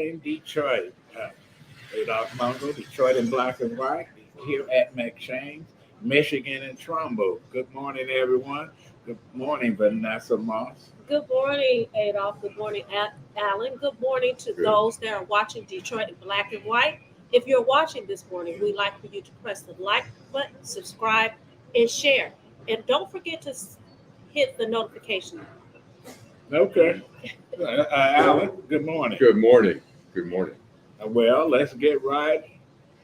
in Detroit. Adolph Mongo, Detroit in black and white, here at McShane's, Michigan and Trumbull. Good morning, everyone. Good morning, Vanessa Moss. Good morning, Adolph. Good morning, Allan. Good morning to those that are watching Detroit in black and white. If you're watching this morning, we'd like for you to press the like button, subscribe, and share. And don't forget to hit the notification. Okay. Allan, good morning. Good morning. Good morning. Well, let's get right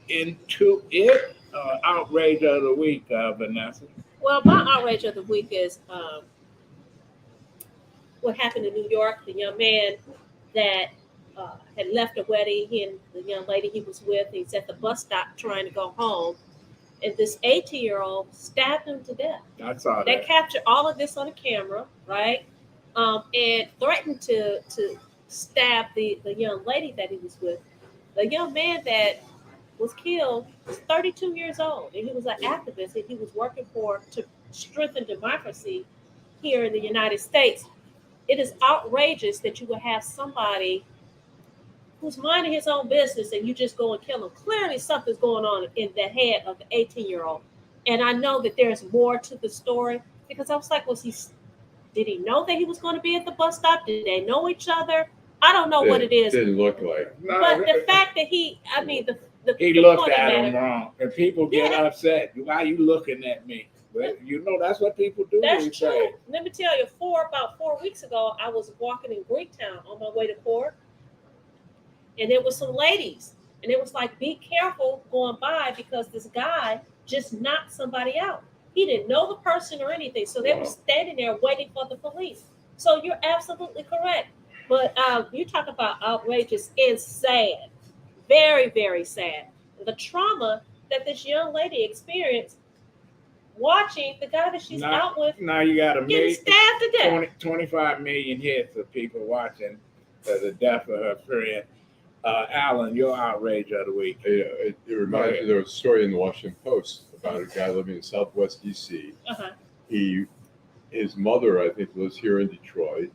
into it. Outrage of the week, Vanessa. Well, my outrage of the week is what happened in New York. The young man that had left a wedding, he and the young lady he was with, he's at the bus stop trying to go home, and this 18-year-old stabbed him to death. I saw that. They captured all of this on a camera, right? And threatened to stab the young lady that he was with. The young man that was killed was 32 years old, and he was an activist, and he was working to strengthen democracy here in the United States. It is outrageous that you would have somebody who's minding his own business and you just go and kill him. Clearly something's going on in the head of the 18-year-old. And I know that there's more to the story, because I was like, did he know that he was going to be at the bus stop? Did they know each other? I don't know what it is. Didn't look like. But the fact that he looked at him wrong. And people get upset. Why are you looking at me? Well, that's what people do. That's true. Let me tell you, about 4 weeks ago, I was walking in Greektown on my way to court. And there were some ladies. And it was like, be careful going by, because this guy just knocked somebody out. He didn't know the person or anything. So they were standing there waiting for the police. So you're absolutely correct. But you talk about outrageous and sad. Very, very sad. The trauma that this young lady experienced watching the guy that she's out with now you got getting stabbed to death. 25 million hits of people watching the death of her friend. Allan, your outrage of the week. It reminds me, there was a story in the Washington Post about a guy living in Southwest D.C. His mother, I think, lives here in Detroit.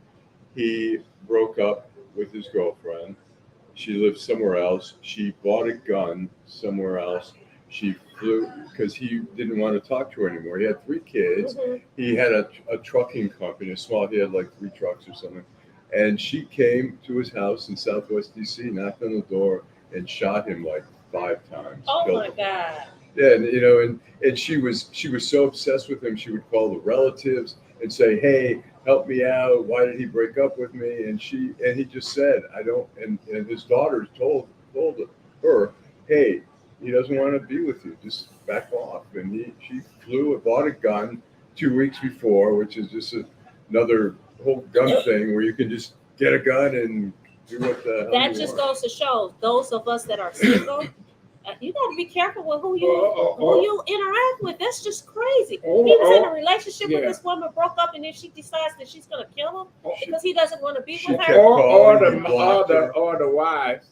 He broke up with his girlfriend. She lived somewhere else. She bought a gun somewhere else. She flew because he didn't want to talk to her anymore. He had 3 kids. He had a trucking company, he had like 3 trucks or something. And she came to his house in Southwest D.C., knocked on the door, and shot him like 5 times. Oh my God! Yeah, and she was so obsessed with him. She would call the relatives and say, "Hey, help me out. Why did he break up with me?" And he just said, "I don't." And his daughters told her, "Hey, he doesn't want to be with you. Just back off." And she flew and bought a gun 2 weeks before, which is just another whole gun thing where you can just get a gun and do what the hell that just goes to show those of us that are single, you got to be careful with who you interact with. That's just crazy. He was in a relationship with this woman, broke up, and then she decides that she's going to kill him because he doesn't want to be with her. Or the wives.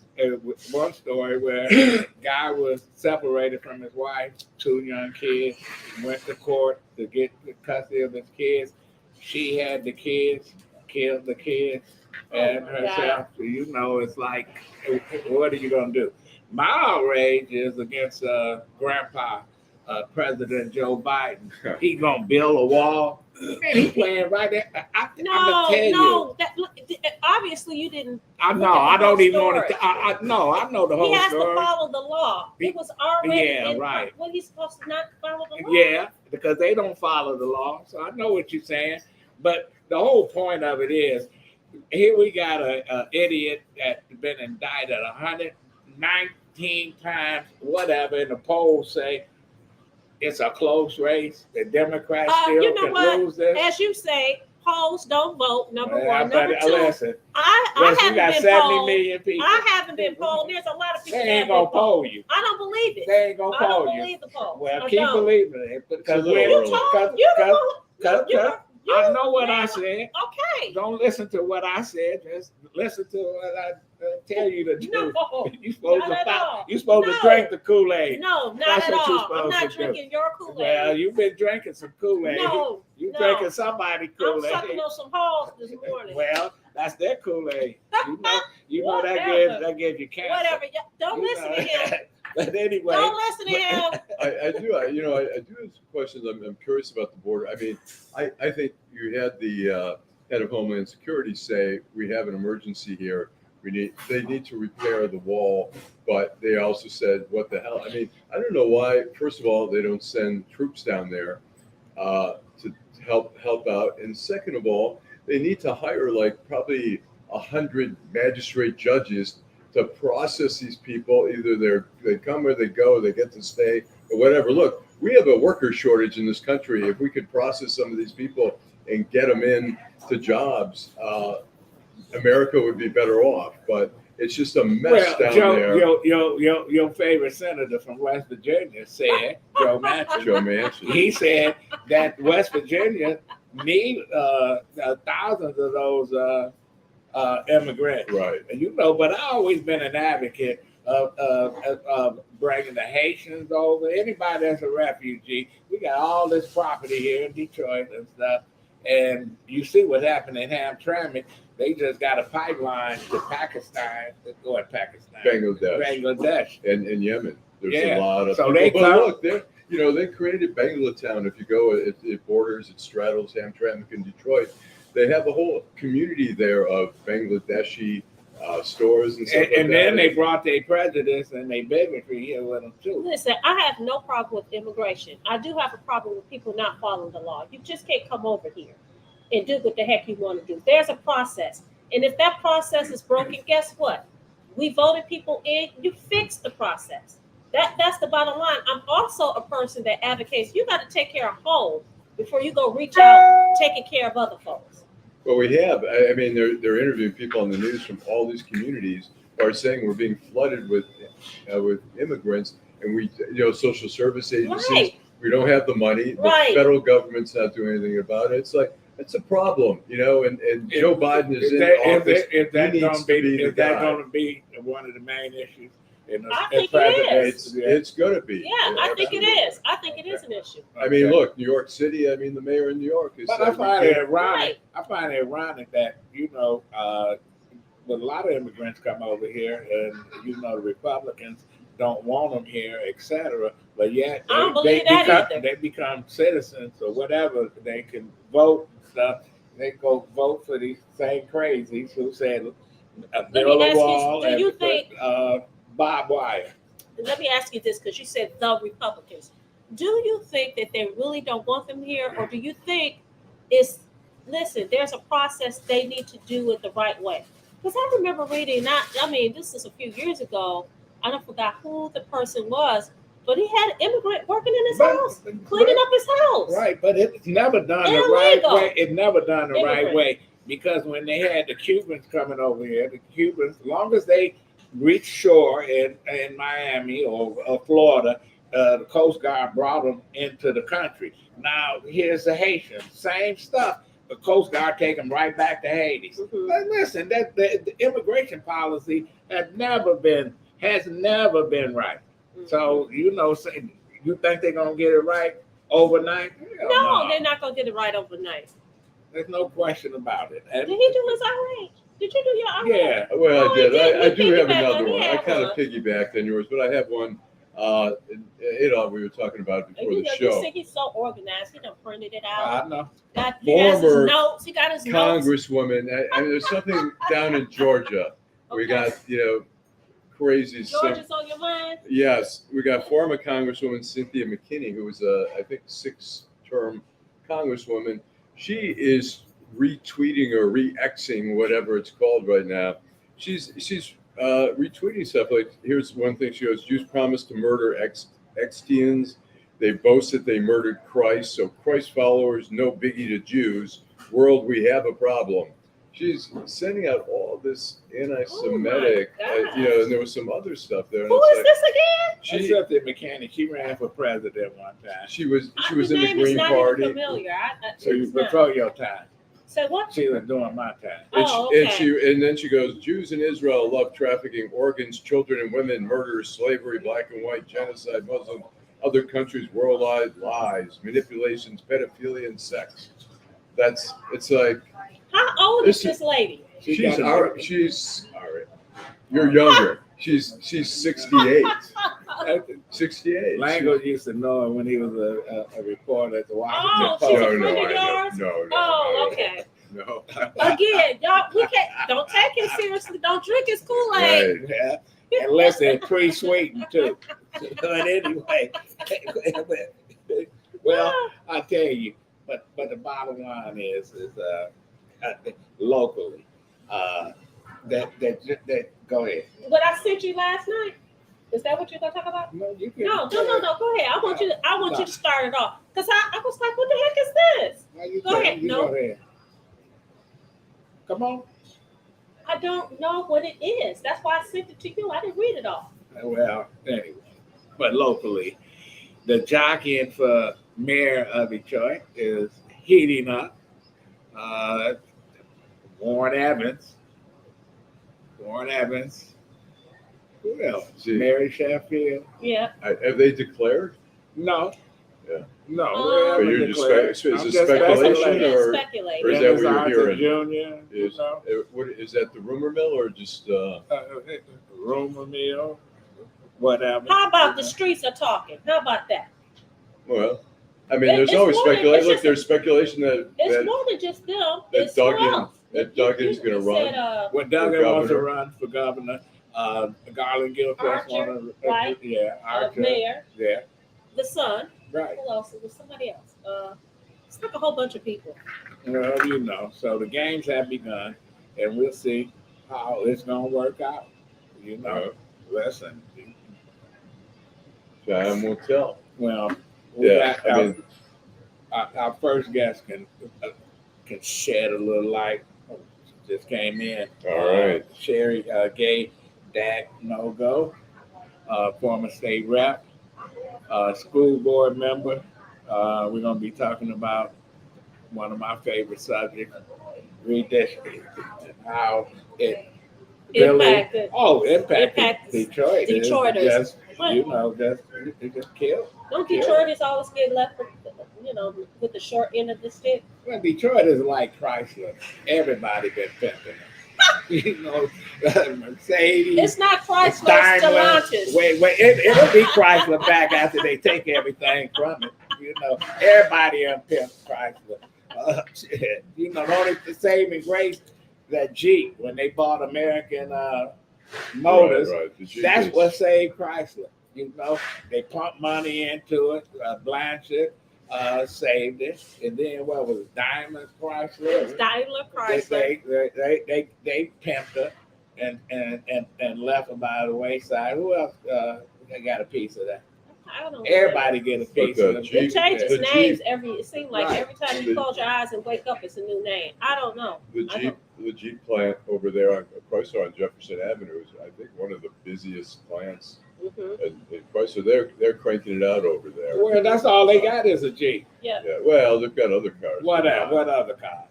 One story where a guy was separated from his wife, 2 young kids, went to court to get the custody of his kids. She had the kids, killed the kids and herself. So, it's like, what are you going to do? My outrage is against Grandpa, President Joe Biden. He going to build a wall. Man, he's playing right there. Obviously you didn't. I know. I don't even want to. I know the whole story. He has to follow the law. It was already right. When he's supposed to not follow the law. Yeah, because they don't follow the law. So I know what you're saying. But the whole point of it is, here we got an idiot that's been indicted 119 times, whatever, and the polls say it's a close race. The Democrats still can lose this. As you say, polls don't vote, number one. Number 2, listen, I haven't got been 70 polled. million people. I haven't been polled. There's a lot of people they ain't going to poll you. I don't believe it. They ain't going to poll you. I don't believe the poll. Well, keep believing it. Because I know what I said. Okay. Don't listen to what I said. Just listen to what I tell you to do. No, you're supposed to drink the Kool-Aid. No, not at all. I'm not drinking your Kool-Aid. Well, you've been drinking some Kool-Aid. No, You're drinking somebody Kool-Aid. I'm sucking on some balls this morning. Well, That's their Kool-Aid. You know Whatever. that gives you cancer. Whatever. Don't You listen know. to him. But anyway, Don't listen to him. I do have some questions. I'm curious about the border. I mean, I think you had the head of Homeland Security say we have an emergency here. They need to repair the wall, but they also said, what the hell? I mean, I don't know why. First of all, they don't send troops down there to help out, and second of all, they need to hire like probably 100 magistrate judges to process these people. Either they come or they go, they get to stay or whatever. Look, we have a worker shortage in this country. If we could process some of these people and get them in to jobs, America would be better off. But it's just a mess down there. Your favorite senator from West Virginia said, Joe Manchin. Joe Manchin. He said that West Virginia need thousands of those immigrants. Right. And but I've always been an advocate of bringing the Haitians over. Anybody that's a refugee, we got all this property here in Detroit and stuff. And you see what happened in Hamtramck. They just got a pipeline to Pakistan. Bangladesh. And Yemen. There's a lot of so people. They look, they created Bangalatown. If you go, it borders, it straddles Hamtramck and Detroit. They have a whole community there of Bangladeshi stores and stuff. And then they brought their prejudice and their bigotry here with them too. Listen, I have no problem with immigration. I do have a problem with people not following the law. You just can't come over here and do what the heck you want to do. There's a process. And if that process is broken, guess what? We voted people in, you fix the process. That's the bottom line. I'm also a person that advocates you got to take care of home before you go reach out taking care of other folks. Well, we have. I mean, they're interviewing people on the news from all these communities who are saying we're being flooded with immigrants, and we, social service agencies, right. We don't have the money. The right. federal government's not doing anything about it. It's like it's a problem, and Joe Biden is in office. If that's going to be one of the main issues. I think it is. It's going to be. Yeah, I think it is. I think it is an issue. I mean, look, New York City. I mean, the mayor in New York is. But I find it ironic. I find it ironic that when a lot of immigrants come over here, and the Republicans don't want them here, etc. But yet they become citizens or whatever. They can vote stuff. They go vote for these same crazies who said build a wall and put barbed wire. Let me ask you this, because you said the Republicans. Do you think that they really don't want them here, or do you think there's a process they need to do it the right way? Because I remember reading, this is a few years ago, I don't forgot who the person was, but he had an immigrant working in his house, cleaning up his house. Right, but it's never done the right way. It's never done the right way, because when they had the Cubans coming over here, as long as they reached shore in Miami or Florida, the Coast Guard brought them into the country. Now, here's the Haitians, same stuff. The Coast Guard take them right back to Haiti. Mm-hmm. But listen, the immigration policy has never been right. Mm-hmm. So, you think they're going to get it right overnight? No, they're not going to get it right overnight. There's no question about it. Did he do his outrage? Did you do your outrage? Yeah. Well, I did. I do have another one. I kind of piggybacked on yours, but I have one. We were talking about before the show. You think he's so organized? He done printed it out. I know. He got his notes. He got his Congresswoman. There's something down in Georgia. Okay. We got crazy. Georgia's on your mind? Yes, we got former Congresswoman Cynthia McKinney, who was I think 6-term Congresswoman. She is retweeting or re-Xing, whatever it's called right now. She's retweeting stuff like, here's one thing she goes, Jews promised to murder Xtians. They boast that they murdered Christ. So Christ followers, no biggie to Jews. World, we have a problem. She's sending out all this anti-Semitic, and there was some other stuff there. Who is this again? Cynthia McKinney. She ran for president one time. She was in the Green Party. Familiar. So you before your time. So what? She was doing my time. And then she goes, Jews in Israel love trafficking organs, children and women, murder, slavery, black and white, genocide, Muslim, other countries, worldwide lies, manipulations, pedophilia, and sex. It's like. How old is this lady? She's all right. You're younger. She's 68. 68. Lengel used to know him when he was a reporter at the Washington Oh, Post. she's a friend of yours? No. Oh, okay. No. Again, y'all, we can't. Don't take it seriously. Don't drink his Kool-Aid. Right. Yeah. And listen, pre-sweetened too. But anyway, well, I tell you, but the bottom line is locally, that go ahead. What I sent you last night. Is that what you're gonna talk about? No, you can. No. Go ahead. I want you to start it off because I was like, what the heck is this? No, you Go can. ahead. You No. go ahead. Come on. I don't know what it is. That's why I sent it to you. I didn't read it all. Well, anyway, but locally, the jockeying for mayor of Detroit is heating up. Warren Evans. Who else? See. Mary Sheffield. Yeah. Have they declared? No. Yeah. No. But we you're haven't just declared. so is I'm it just speculation speculating. or Speculate. or is that Dennis what you're Arthur hearing? Jr. Is what is that the rumor mill or just Rumor mill, whatever. How about the streets are talking? How about that? well? I mean, there's It's always more than- speculation. it's Look, just- there's speculation that It's more than just them. that It's who Duggan- else? that You- Duggan's you gonna said, run. When Duggan wants to governor. run for governor, Garland Gilchrist Archer, want to, right? yeah, Archer, mayor, yeah, the son. right. Who else? It was somebody else. It's like a whole bunch of people. Well, you know, so the games have begun, and we'll see how it's gonna work out. You know, listen. time will tell. Well, we Yeah, got I mean, our first guest can shed a little light. Just came in. All right. Sherry Gay-Dagnogo, former state rep, school board member. We're going to be talking about one of my favorite subjects, redistricting, and how it Impacted. impacted Detroit. Detroiters. Just, it just killed. Don't Detroiters always get left with the short end of the stick? Well, Detroit is like Chrysler. Everybody been pimping it. You know, Mercedes. It's not Chrysler, Daimler. Stellantis. Wait, it'll be Chrysler back after they take everything from it. You know, everybody pimps Chrysler. Shit. You know, the only saving grace that Jeep when they bought American Motors. Right. The Jeep That's is- what saved Chrysler. You know, they pumped money into it. Blanchett saved it, and then what was it? Diamond Chrysler. Daimler Chrysler. They pimped her and left her by the wayside. Who else got a piece of that? I don't know. Everybody get a piece the of it. Jeep- It changes the names Jeep- it seems like Right. every time you close your eyes and wake up, it's a new name. I don't know. The Jeep plant over there on Chrysler on Jefferson Avenue is, I think, one of the busiest plants. Mm-hmm. And Chrysler, they're cranking it out over there. Well, that's all they got is a Jeep. Yeah, well, they've got other cars. What other cars?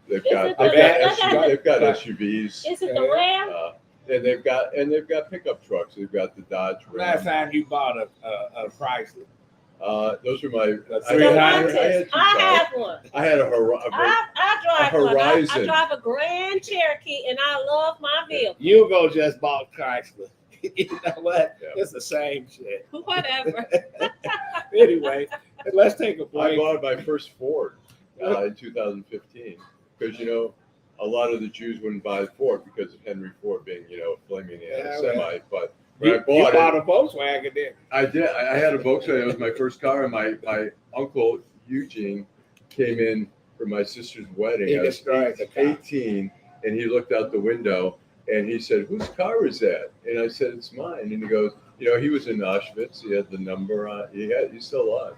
They've Is got it they've got the- SUVs. Is it the Ram? And they've got pickup trucks. They've got the Dodge Last Ram. time you bought a Chrysler. Those were my The 300. Stellantis. I have one. I had a I drive one. I Horizon. drive a Grand Cherokee, and I love my vehicle. Hugo just bought Chrysler. You know what? Yeah. It's the same shit. Whatever. Anyway, let's take a I break. bought my first Ford in 2015 because a lot of the Jews wouldn't buy Ford because of Henry Ford being a flaming semi. But when I You bought bought it, a Volkswagen then. I did. I had a Volkswagen. It was my first car, and my uncle Eugene came in for my sister's wedding. He I was destroyed the car. 18, and he looked out the window and he said, "Whose car is that?" And I said, "It's mine." And he goes, he was in Auschwitz. He had the number on. He's still alive.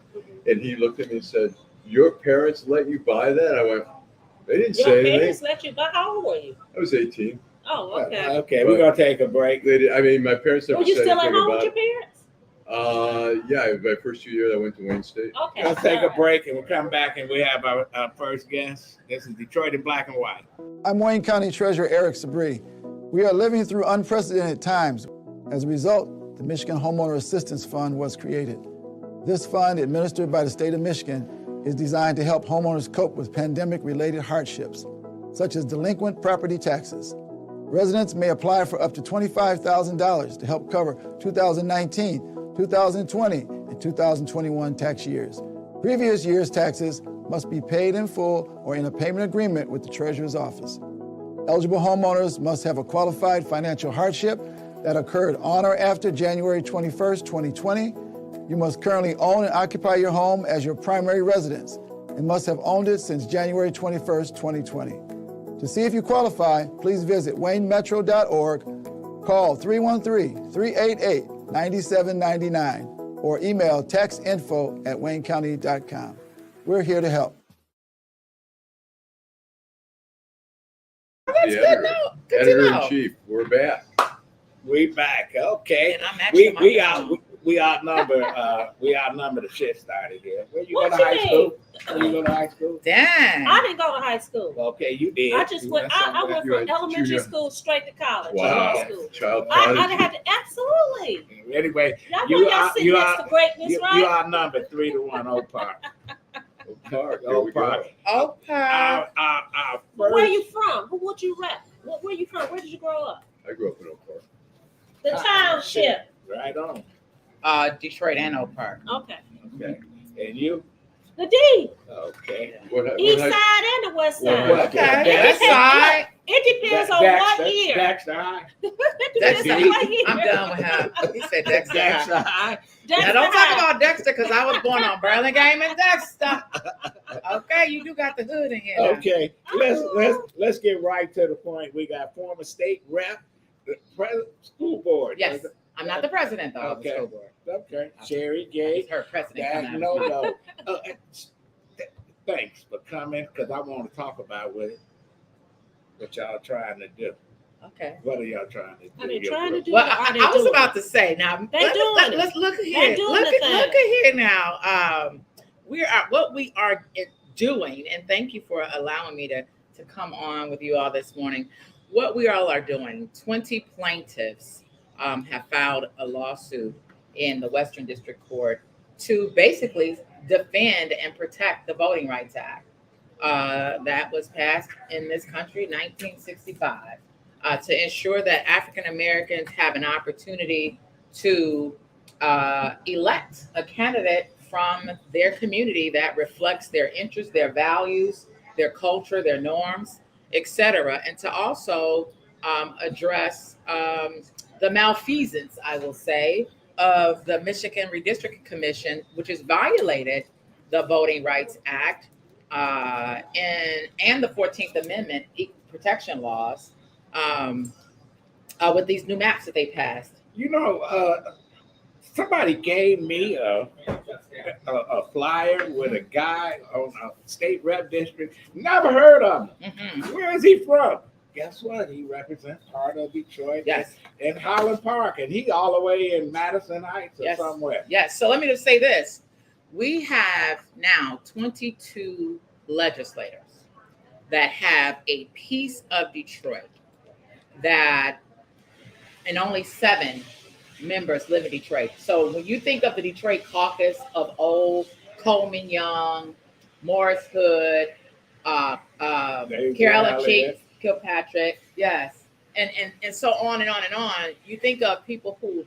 And he looked at me and said, "Your parents let you buy that?" I went, "They didn't Your say anything." parents let you buy. How old were you? I was 18. Oh, okay. Okay, we're gonna take a break. They did, I mean, my parents never Were you said still at anything home with about your it. parents? Yeah, my first 2 years I went to Wayne State. Okay. Let's take all a right. break and we'll come back and we have our first guest. This is Detroit in Black and White. I'm Wayne County Treasurer Eric Sabri. We are living through unprecedented times. As a result, the Michigan Homeowner Assistance Fund was created. This fund, administered by the state of Michigan, is designed to help homeowners cope with pandemic-related hardships. such as delinquent property taxes. Residents may apply for up to $25,000 to help cover 2019, 2020, and 2021 tax years. Previous year's taxes must be paid in full or in a payment agreement with the Treasurer's Office. Eligible homeowners must have a qualified financial hardship that occurred on or after January 21st, 2020. You must currently own and occupy your home as your primary residence and must have owned it since January 21st, 2020. To see if you qualify, please visit waynemetro.org, call 313-388-9799, or email taxinfo@waynecounty.com. We're here to help. That's good. No, good to know. Editor-in-Chief, we're back. We back. Okay. And I'm actually We outnumber the shit started here. Where you go What to you high mean? school? Where you go to high school? Dang. I didn't go to high school. Okay, you did. I just went. I went You from had elementary junior- school straight to college. Wow. Middle school. Child I prodigy. had to absolutely. Anyway, Y'all you know y'all are sitting you next are to greatness, you right? outnumbered 3-1 Oak Park. Oak Park, there Oak we go. Park. Okay. Our Where first, you from? Who would you rep? Where you from? Where did you grow up? I grew up in Oak Park. The township. right on. Detroit and Oak Park. Okay. Okay, and you? The D. Okay. East side and the west side. What? Okay. Yeah, West side. It depends on what year. Dexter High. It depends Dexter. on what year. I'm done with him. He said Dexter. Dexter High. Now don't talk about Dexter because I was born on Burlingame and Dexter. Okay, you do got the hood in here. now. Okay, let's get right to the point. We got former state rep, the school board. Yes. I'm not the president though of the Okay. school board. Okay, Sherry I just heard president come out. Gay-Dagnogo. Thanks for coming, because I want to talk about what y'all trying to do. Okay. What are y'all trying to do? Are they trying to do Well, it? Or are they I was doing about it? to say now. They doing it. Let's look They here. doing Look the at here now. What we are doing, and thank you for allowing me to come on with you all this morning. What we all are doing. 20 plaintiffs have filed a lawsuit in the Western District Court to basically defend and protect the Voting Rights Act that was passed in this country in 1965 to ensure that African Americans have an opportunity to elect a candidate from their community that reflects their interests, their values, their culture, their norms, etc., and to also address the malfeasance, I will say, of the Michigan Redistricting Commission, which has violated the Voting Rights Act and the 14th Amendment Protection Laws with these new maps that they passed. You know, somebody gave me a flyer with a guy on a state rep district. Never heard of him. Mm-hmm. Where is he from? Guess what? He represents part of Detroit. Yes. In Highland Park, and he all the way in Madison Heights or somewhere. Yes. So let me just say this. We have now 22 legislators that have a piece of Detroit that, and only 7 members live in Detroit. So when you think of the Detroit caucus of old, Coleman Young, Morris Hood, Carolyn Kilpatrick, yes, and so on and on and on. You think of people who,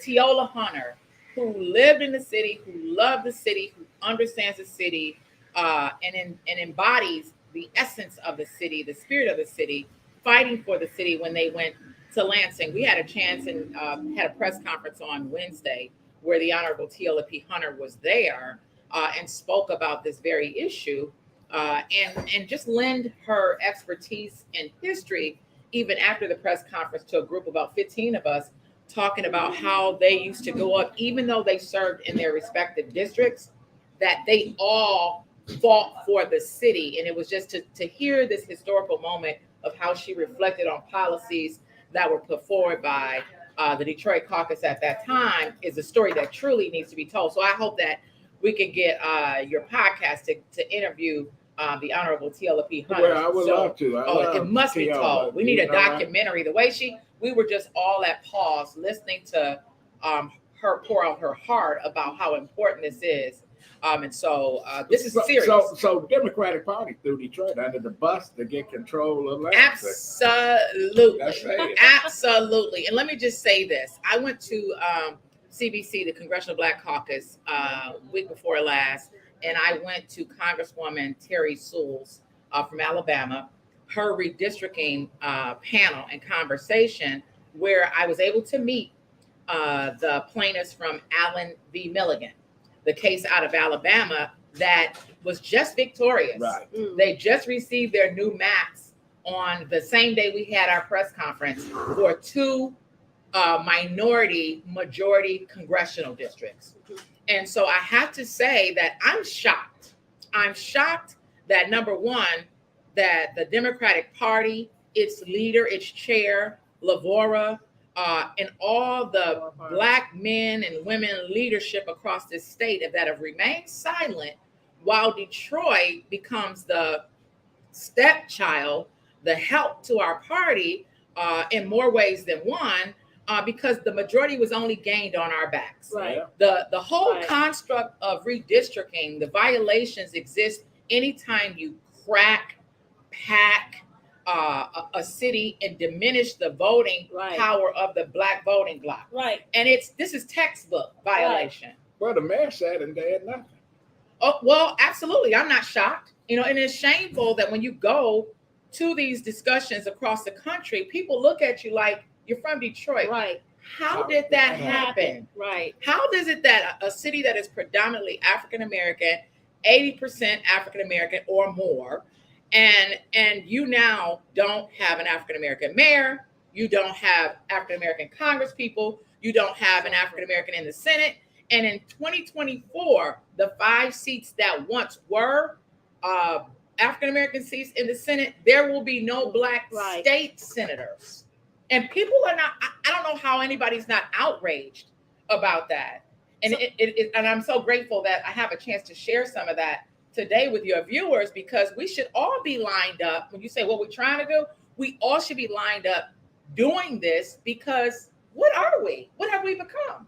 Teola Hunter, who lived in the city, who loved the city, who understands the city, and embodies the essence of the city, the spirit of the city, fighting for the city when they went to Lansing. We had a chance and had a press conference on Wednesday where the Honorable Teola P. Hunter was there and spoke about this very issue. And just lend her expertise in history, even after the press conference, to a group of about 15 of us, talking about how they used to go up, even though they served in their respective districts, that they all fought for the city. And it was just to hear this historical moment of how she reflected on policies that were put forward by the Detroit caucus at that time is a story that truly needs to be told. So I hope that we can get your podcast to interview the Honorable Teola P. Hunter. Well, I would love to. It must be told. We need a documentary. The way we were just all at pause listening to her pour out her heart about how important this is. And so this is So- serious. So Democratic Party threw Detroit under the bus to get control of Lansing. Absolutely. That's it. Absolutely. And let me just say this. I went to CBC, the Congressional Black Caucus, week before last, and I went to Congresswoman Terry Sewell's from Alabama, her redistricting panel and conversation, where I was able to meet the plaintiffs from Allan v. Milligan, the case out of Alabama that was just victorious. Right. They just received their new maps on the same day we had our press conference for two minority majority congressional districts. And so I have to say that I'm shocked. I'm shocked that, number one, that the Democratic Party, its leader, its chair, Lavora, and all the Black men and women leadership across this state that have remained silent while Detroit becomes the stepchild, the help to our party in more ways than one, because the majority was only gained on our backs. Right. The whole Right. construct of redistricting, the violations exist anytime you crack, pack a city and diminish the voting Right. power of the Black voting bloc. Right. And this is textbook violation. Well, the mayor said and they had nothing. Oh, well, absolutely. I'm not shocked. And it's shameful that when you go to these discussions across the country, people look at you like you're from Detroit. Right. How did that happen? Right. How is it that a city that is predominantly African American, 80% African American or more, and you now don't have an African American mayor, you don't have African American Congress people, you don't have an African American in the Senate, and in 2024, the 5 seats that once were African American seats in the Senate, there will be no Black Right. state senators. And people are not, I don't know how anybody's not outraged about that. And and I'm so grateful that I have a chance to share some of that today with your viewers, because we should all be lined up. When you say what we're trying to do, we all should be lined up doing this, because what are we? What have we become?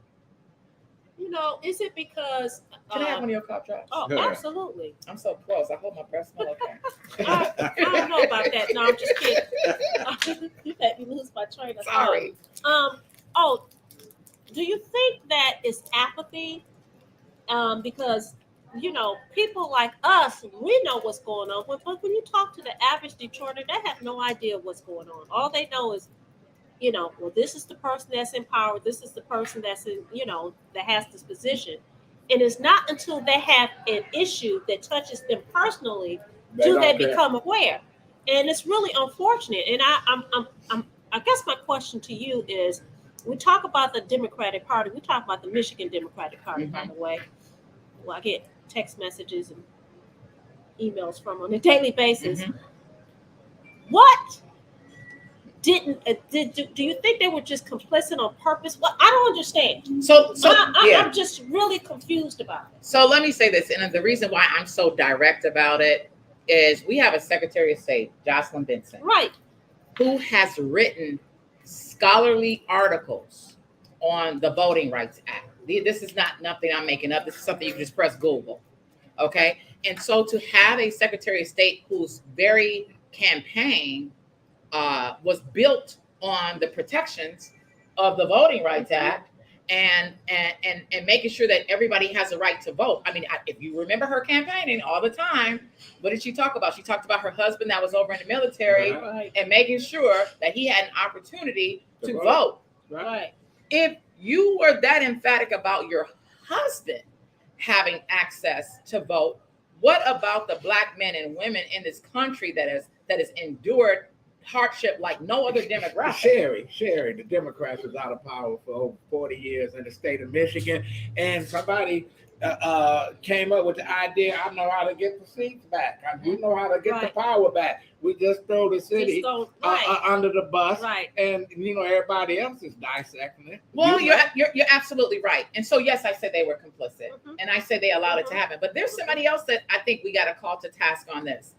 Is it because Can I have one of your cough drops? oh, Yeah. absolutely. I'm so close. I hope my breath smells okay. I don't know about that. No, I'm just kidding. You had me lose my train of thought. Sorry. Oh, do you think that is apathy? Because people like us, we know what's going on, but when you talk to the average Detroiter, they have no idea what's going on. All they know is, well, this is the person that's in power. This is the person that's in, that has this position. And it's not until they have an issue that touches them personally do they become aware. And it's really unfortunate. And I guess my question to you is, we talk about the Democratic Party. We talk about the Michigan Democratic Party, by the way. Well, I get text messages and emails from on a daily basis. What do you think they were just complicit on purpose? Well, I don't understand. So yeah. I'm just really confused about it. So let me say this, and the reason why I'm so direct about it is we have a Secretary of State, Jocelyn Benson, Right. who has written scholarly articles on the Voting Rights Act. This is not nothing I'm making up. This is something you can just press Google. Okay. And so to have a Secretary of State whose very campaign was built on the protections of the Voting Rights Act and making sure that everybody has a right to vote. I mean, if you remember her campaigning all the time, what did she talk about? She talked about her husband that was over in the military and making sure that he had an opportunity to vote. Right. If you were that emphatic about your husband having access to vote, what about the Black men and women in this country that has endured hardship like no other demographic? Sherry, the Democrats was out of power for over 40 years in the state of Michigan, and somebody came up with the idea, I know how to get the seats back. We know how to get the power back. We just throw the city under the bus, and everybody else is dissecting it. Well, you're absolutely right. And so yes, I said they were complicit, and I said they allowed it to happen. But there's somebody else that I think we got to call to task on this.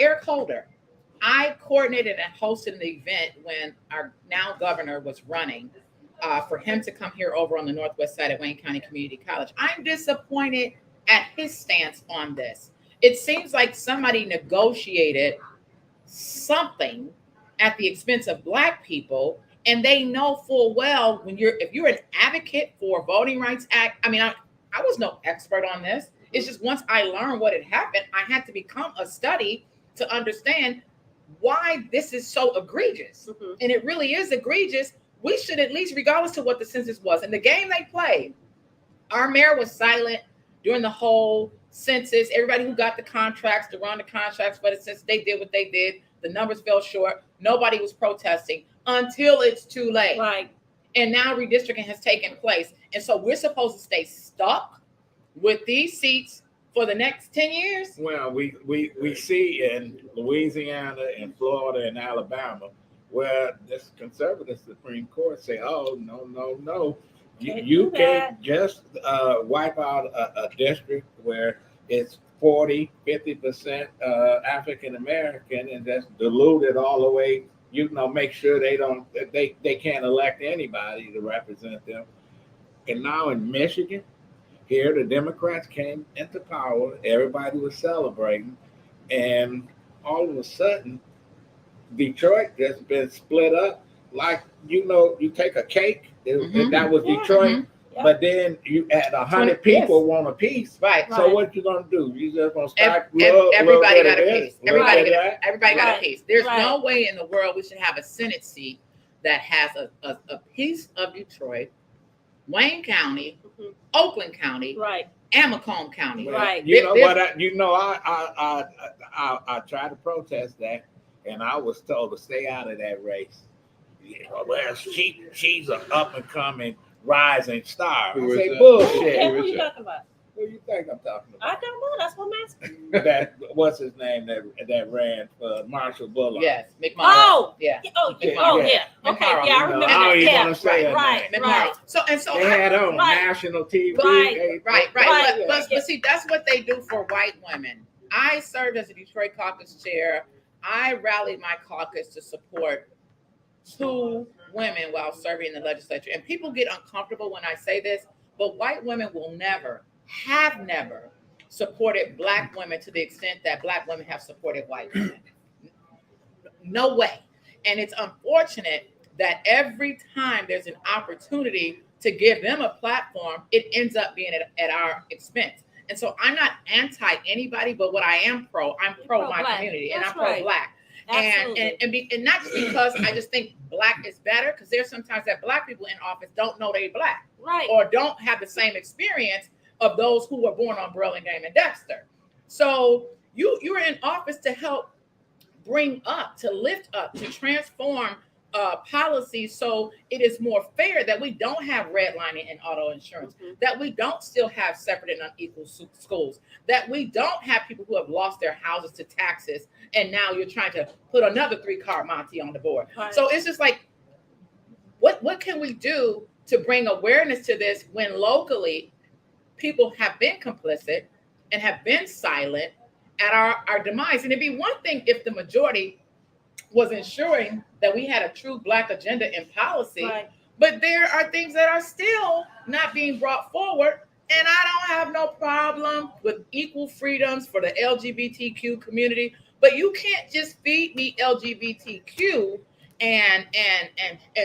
Eric Holder. I coordinated and hosted an event when our now governor was running for him to come here over on the northwest side of Wayne County Community College. I'm disappointed at his stance on this. It seems like somebody negotiated something at the expense of Black people, and they know full well if you're an advocate for Voting Rights Act. I mean, I was no expert on this. It's just once I learned what had happened, I had to become a study to understand why this is so egregious. Mm-hmm. And it really is egregious. We should at least, regardless of what the census was, and the game they played, our mayor was silent during the whole census. Everybody who got the contracts to run the contracts for the census, they did what they did. The numbers fell short. Nobody was protesting until it's too late. Right. And now redistricting has taken place. And so we're supposed to stay stuck with these seats for the next 10 years? Well, we see in Louisiana and Florida and Alabama where this conservative Supreme Court say, oh, no. You can't just wipe out a district where it's 40, 50% African American and just dilute it all the way, make sure they can't elect anybody to represent them. And now in Michigan, here the Democrats came into power, everybody was celebrating, and all of a sudden, Detroit just been split up. Like, you take a cake, and that was Detroit, mm-hmm. But then you had 100 people want a piece. Right. So what you gonna do? You just gonna start everybody got a piece. Everybody got a piece. There's right. no way in the world we should have a Senate seat that has a piece of Detroit, Wayne County, mm-hmm. Oakland County, right, and Macomb County. Well, right. I tried to protest that, and I was told to stay out of that race. Well, she's an up and coming rising star. I say bullshit. Who you talking about? Who you think I'm talking about? I don't know. That's what I'm asking. That what's his name that ran for Marshall Bullock? Yes, McMorrow. Oh, yeah. Yeah. Okay, yeah. I remember I don't even want to say right. So they had on national TV. Right. But see, that's what they do for white women. I served as a Detroit caucus chair. I rallied my caucus to support 2 women while serving in the legislature. And people get uncomfortable when I say this, but white women will have never supported Black women to the extent that Black women have supported white women. No way. And it's unfortunate that every time there's an opportunity to give them a platform, it ends up being at our expense. And so I'm not anti anybody, but what I am I'm pro my community, and I'm pro Black. And not just because I just think Black is better, because there's sometimes that Black people in office don't know they're Black, right, or don't have the same experience of those who were born on Burlingame and Dexter. So you're in office to help bring up, to lift up, to transform policies so it is more fair, that we don't have redlining and auto insurance, mm-hmm. that we don't still have separate and unequal schools, that we don't have people who have lost their houses to taxes, and now you're trying to put another 3-car Monty on the board. Right. So it's just like, what can we do to bring awareness to this when locally people have been complicit and have been silent at our demise? And it'd be one thing if the majority was ensuring that we had a true Black agenda in policy, right, but there are things that are still not being brought forward. And I don't have no problem with equal freedoms for the LGBTQ community, but you can't just feed me LGBTQ and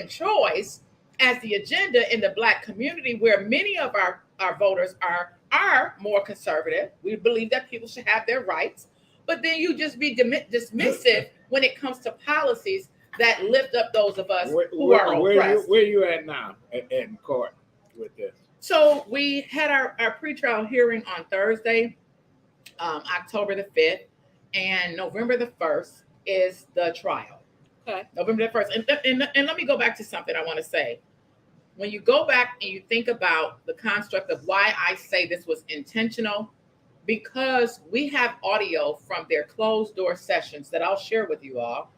choice as the agenda in the Black community, where many of our voters are more conservative. We believe that people should have their rights, but then you just be dismissive when it comes to policies that lift up those of us who are oppressed. Where you at now in court with this? So we had our pretrial hearing on Thursday, October the 5th, and November the 1st is the trial. Okay. November the 1st. And let me go back to something I want to say. When you go back and you think about the construct of why I say this was intentional, because we have audio from their closed door sessions that I'll share with you all,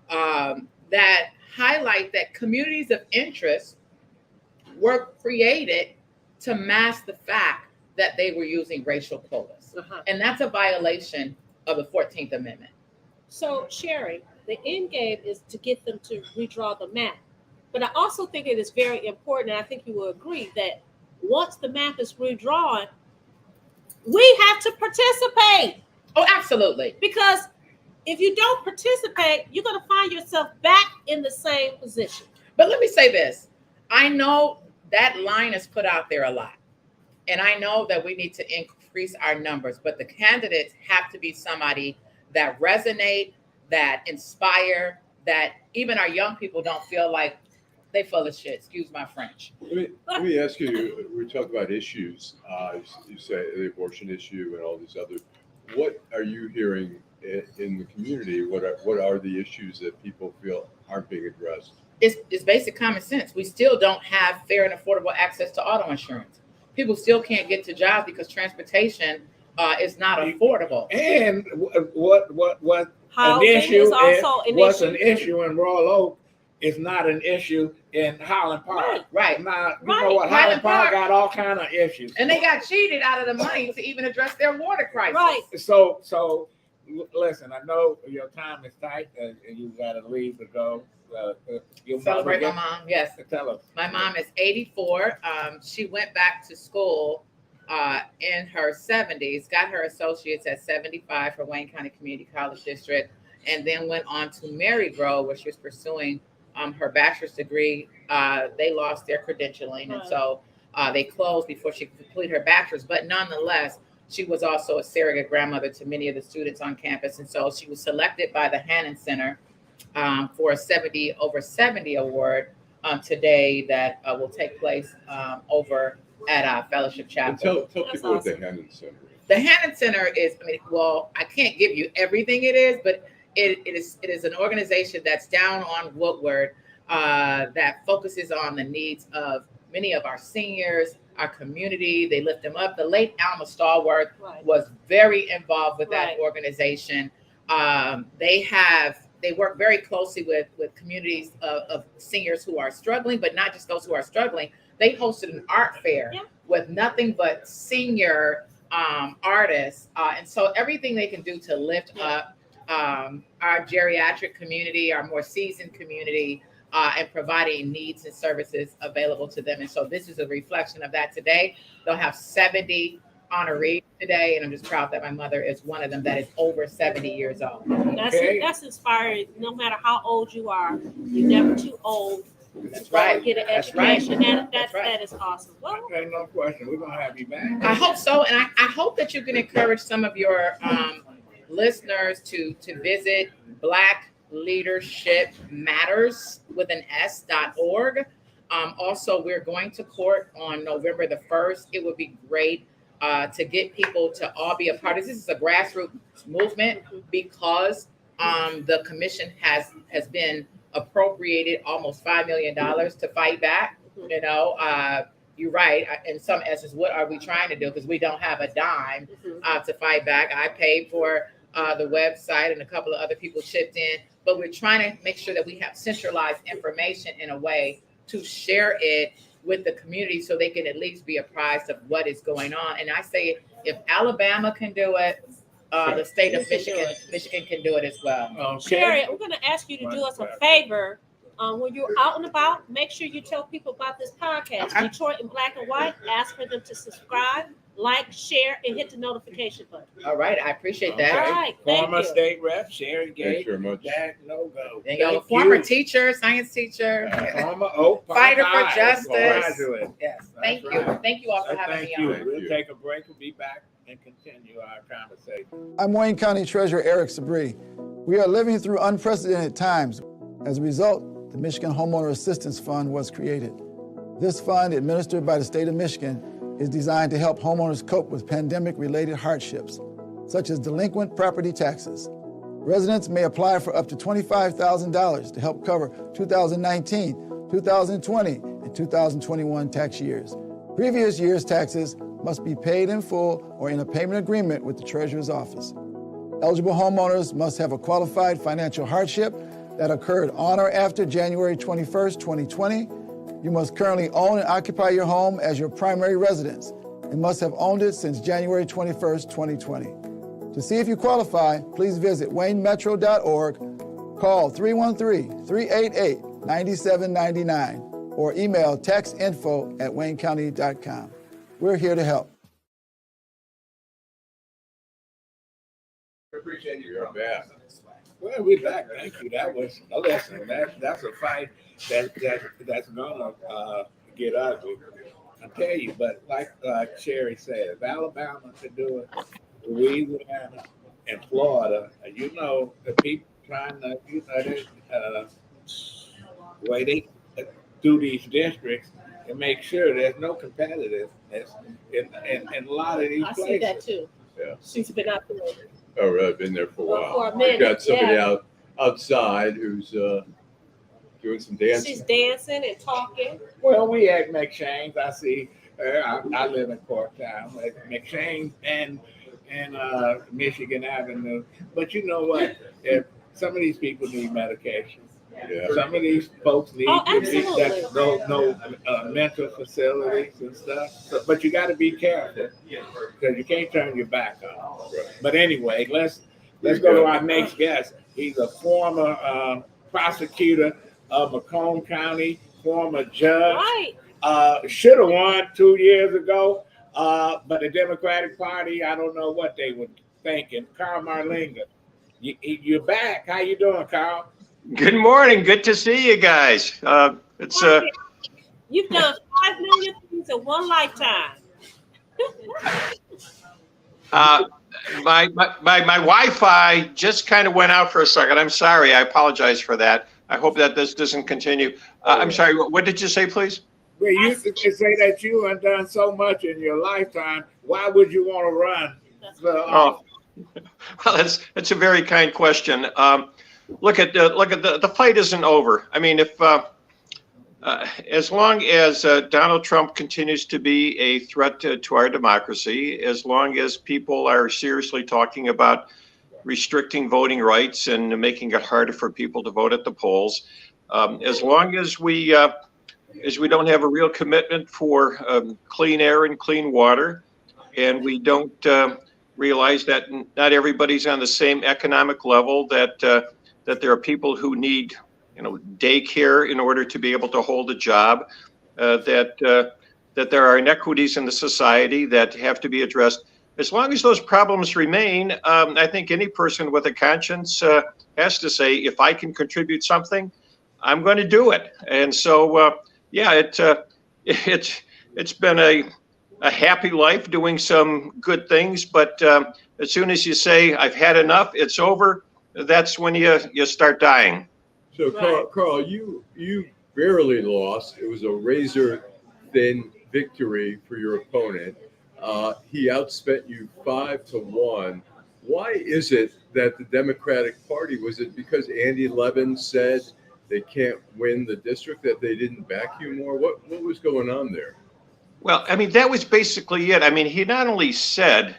that highlight that communities of interest were created to mask the fact that they were using racial quotas. Uh-huh. And that's a violation of the 14th Amendment. So, Sherry, the end game is to get them to redraw the map. But I also think it is very important, and I think you will agree, that once the map is redrawn, we have to participate. Oh, absolutely. Because if you don't participate, you're going to find yourself back in the same position. But let me say this. I know that line is put out there a lot. And I know that we need to increase our numbers, but the candidates have to be somebody that resonate, that inspire, that even our young people don't feel like they full of shit. Excuse my French. Let me ask you, we talk about issues. You say the abortion issue and all these others. What are you hearing in the community? What are the issues that people feel aren't being addressed? It's basic common sense. We still don't have fair and affordable access to auto insurance. People still can't get to jobs because transportation is not affordable. And what Housing an issue is also an what's issue. an issue in Royal Oak is not an issue in Highland Park. Right. Now, you Right. know what? Highland Highland Park Park got all kind of issues. And they got cheated out of the money to even address their water crisis. Right. So listen, I know your time is tight and you got to leave to go. Your Celebrate my mother, mom. Yes. tell us. My mom is 84. She went back to school in her 70s, got her associates at 75 for Wayne County Community College District, and then went on to Marygrove, where she was pursuing her bachelor's degree. They lost their credentialing, and so they closed before she could complete her bachelor's. But nonetheless, she was also a surrogate grandmother to many of the students on campus, and so she was selected by the Hannon Center for a 70 over 70 award today that will take place over at Fellowship And Chapel. tell That's people what the awesome. Hannon Center is. The Hannon Center is, I can't give you everything it is, but it is an organization that's down on Woodward that focuses on the needs of many of our seniors, our community. They lift them up. The late Alma Stallworth Right. was very involved with that Right. organization. They work very closely with communities of seniors who are struggling, but not just those who are struggling. They hosted an art fair with nothing but senior artists. And so everything they can do to lift up our geriatric community, our more seasoned community, and providing needs and services available to them. And so this is a reflection of that today. They'll have 70 honorees today, and I'm just proud that my mother is one of them that is over 70 years old. That's inspiring. No matter how old you are, you're never too old That's to right. get an That's right. education. That's right. That is awesome. Well, Okay, no question. We're gonna have you back. I hope so, and I hope that you can encourage some of your listeners to visit Black Leadership Matters with an S.org. Also, we're going to court on November the 1st. It would be great to get people to all be a part of this. This is a grassroots movement because the commission has been appropriated almost $5 million to fight back. You know, you're right. In some essence, what are we trying to do? Because we don't have a dime to fight back. I paid for the website, and a couple of other people chipped in, but we're trying to make sure that we have centralized information in a way to share it with the community so they can at least be apprised of what is going on. And I say, if Alabama can do it, the state of Michigan can do it as well. Okay. Sherry, we're going to ask you to do us a favor. When you're out and about, make sure you tell people about this podcast, Okay. Detroit in Black and White. Ask for them to subscribe, like, share, and hit the notification button. All right, I appreciate Okay. that. All right, thank Former you. state rep Sherry Thanks very much. Gay-Dagnogo. And you're a Thank former you. teacher, science teacher. Former Oak Park Fighter for High justice. graduate. Yes, That's thank you. right. Thank you all for having Thank me you. on. We'll you. take a break. We'll be back and continue our conversation. I'm Wayne County Treasurer Eric Sabri. We are living through unprecedented times. As a result, the Michigan Homeowner Assistance Fund was created. This fund, administered by the state of Michigan, is designed to help homeowners cope with pandemic-related hardships, such as delinquent property taxes. Residents may apply for up to $25,000 to help cover 2019, 2020, and 2021 tax years. Previous year's taxes must be paid in full or in a payment agreement with the Treasurer's Office. Eligible homeowners must have a qualified financial hardship that occurred on or after January 21st, 2020. You must currently own and occupy your home as your primary residence and must have owned it since January 21st, 2020. To see if you qualify, please visit waynemetro.org, call 313-388-9799, or email taxinfo@waynecounty.com. We're here to help. Appreciate We are back. Well, we're back. Thank you. That was listen. That's a fight that's gonna get ugly. I tell you, but like Sherry said, if Alabama could do it, Louisiana and Florida, you know, the people trying to, you know, the way they do these districts and make sure there's no competitiveness in a lot of these I places. see that too. Yeah. She's been out there. Oh, really? Been there for a while. For a We've minute, got somebody yeah. outside who's doing some dancing. She's dancing and talking. Well, we at McShane's. I see. I live in Corktown, like McShane's and Michigan Avenue. But you know what? If some of these people need medication. Yeah. Some of these folks need absolutely. no mental facilities and stuff. So, but you got to be careful because you can't turn your back on. Right. But anyway, let's go to our next guest. He's a former prosecutor of Macomb County, former judge. Right. Should have won 2 years ago, but the Democratic Party, I don't know what they were thinking. Carl Marlinga, you're back. How you doing, Carl? Good morning. Good to see you guys. You've done 5 million things in one lifetime. My Wi-Fi just kind of went out for a second. I'm sorry. I apologize for that. I hope that this doesn't continue. I'm sorry. What did you say, please? Well, you could say that you have done so much in your lifetime. Why would you want to run? Well, that's a very kind question. Look at the fight isn't over. I mean, if as long as Donald Trump continues to be a threat to our democracy, as long as people are seriously talking about restricting voting rights and making it harder for people to vote at the polls, as long as we don't have a real commitment for clean air and clean water, and we don't realize that not everybody's on the same economic level, that there are people who need, daycare in order to be able to hold a job, that there are inequities in the society that have to be addressed. As long as those problems remain, I think any person with a conscience has to say, if I can contribute something, I'm going to do it. And so, it's been a happy life doing some good things, but as soon as you say, I've had enough, it's over, that's when you start dying. So, Carl, you barely lost. It was a razor-thin victory for your opponent. He outspent you 5-1. Why is it that the Democratic Party, was it because Andy Levin said they can't win the district, that they didn't back you more? What was going on there? Well, I mean, that was basically it. I mean, he not only said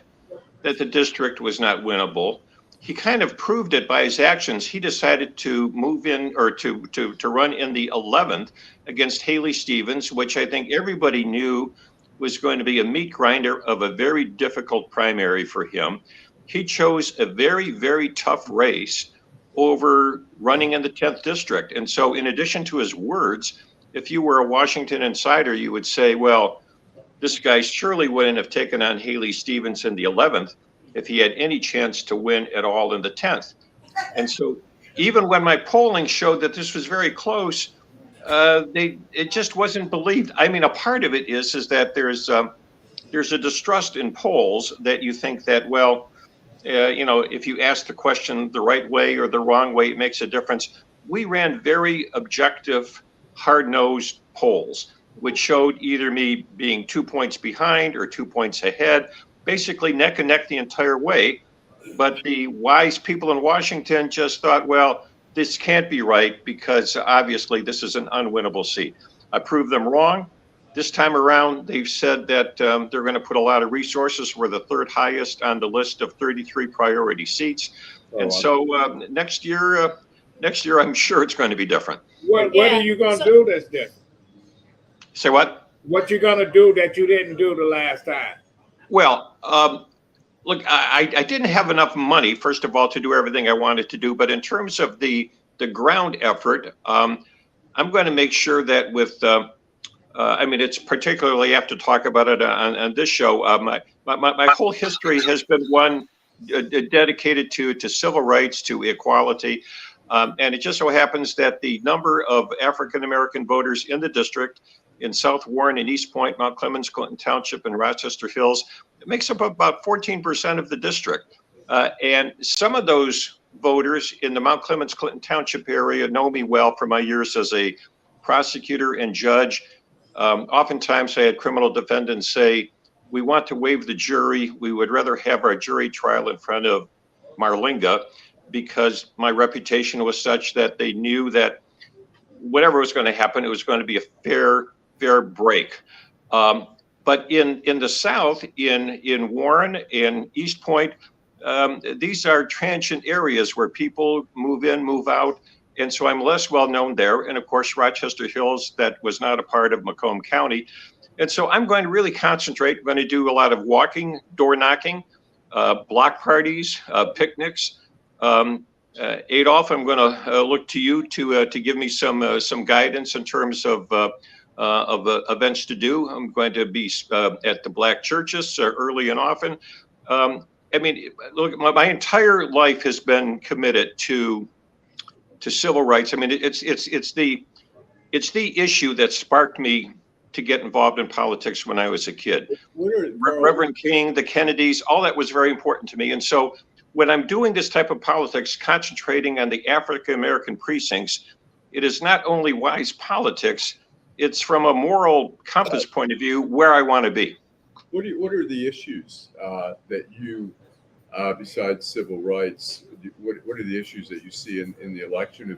that the district was not winnable, he kind of proved it by his actions. He decided to move in, or to run in the 11th against Haley Stevens, which I think everybody knew was going to be a meat grinder of a very difficult primary for him. He chose a very, very tough race over running in the 10th district. And so in addition to his words, if you were a Washington insider, you would say, well, this guy surely wouldn't have taken on Haley Stevens in the 11th if he had any chance to win at all in the 10th. And so even when my polling showed that this was very close, it just wasn't believed. I mean, a part of it is that there's a distrust in polls that you think that, well, if you ask the question the right way or the wrong way, it makes a difference. We ran very objective, hard-nosed polls, which showed either me being 2 points behind or 2 points ahead, basically neck and neck the entire way. But the wise people in Washington just thought, well, this can't be right because obviously this is an unwinnable seat. I proved them wrong. This time around, they've said that they're going to put a lot of resources. We're the third highest on the list of 33 priority seats. So next year, I'm sure it's going to be different. What are you going to do that's different? Say what? What you going to do that you didn't do the last time? Well, look, I didn't have enough money, first of all, to do everything I wanted to do. But in terms of the ground effort, I'm going to make sure that with it's particularly, I have to talk about it on this show. My whole history has been one dedicated to civil rights, to equality. And it just so happens that the number of African-American voters in the district in South Warren and East Point, Mount Clemens, Clinton Township, and Rochester Hills, it makes up about 14% of the district. And some of those voters in the Mount Clemens, Clinton Township area know me well from my years as a prosecutor and judge. Oftentimes I had criminal defendants say, we want to waive the jury. We would rather have our jury trial in front of Marlinga, because my reputation was such that they knew that whatever was going to happen, it was going to be a fair break. But in the South, in Warren, in East Point, these are transient areas where people move in, move out. And so I'm less well known there. And of course, Rochester Hills, that was not a part of Macomb County. And so I'm going to really concentrate. I'm going to do a lot of walking, door knocking, block parties, picnics. Adolph, I'm going to look to you to give me some guidance in terms of events to do. I'm going to be at the Black churches early and often. I mean, look, my entire life has been committed to civil rights. I mean, it's the issue that sparked me to get involved in politics when I was a kid. Reverend King, the Kennedys, all that was very important to me. And so when I'm doing this type of politics, concentrating on the African-American precincts, it is not only wise politics, it's from a moral compass point of view where I want to be. What are the issues that you, besides civil rights, what are the issues that you see in the election?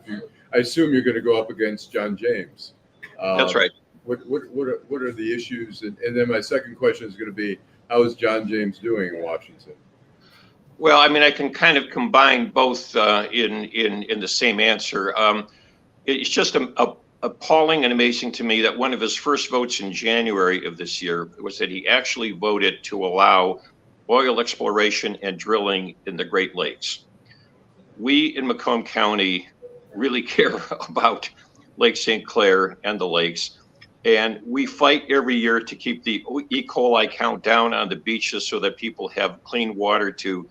I assume you're going to go up against John James. That's right. What are the issues? And then my second question is going to be, how is John James doing in Washington? Well, I mean, I can kind of combine both in the same answer. It's just appalling and amazing to me that one of his first votes in January of this year was that he actually voted to allow oil exploration and drilling in the Great Lakes. We in Macomb County really care about Lake St. Clair and the lakes. And we fight every year to keep the E. coli count down on the beaches so that people have clean water to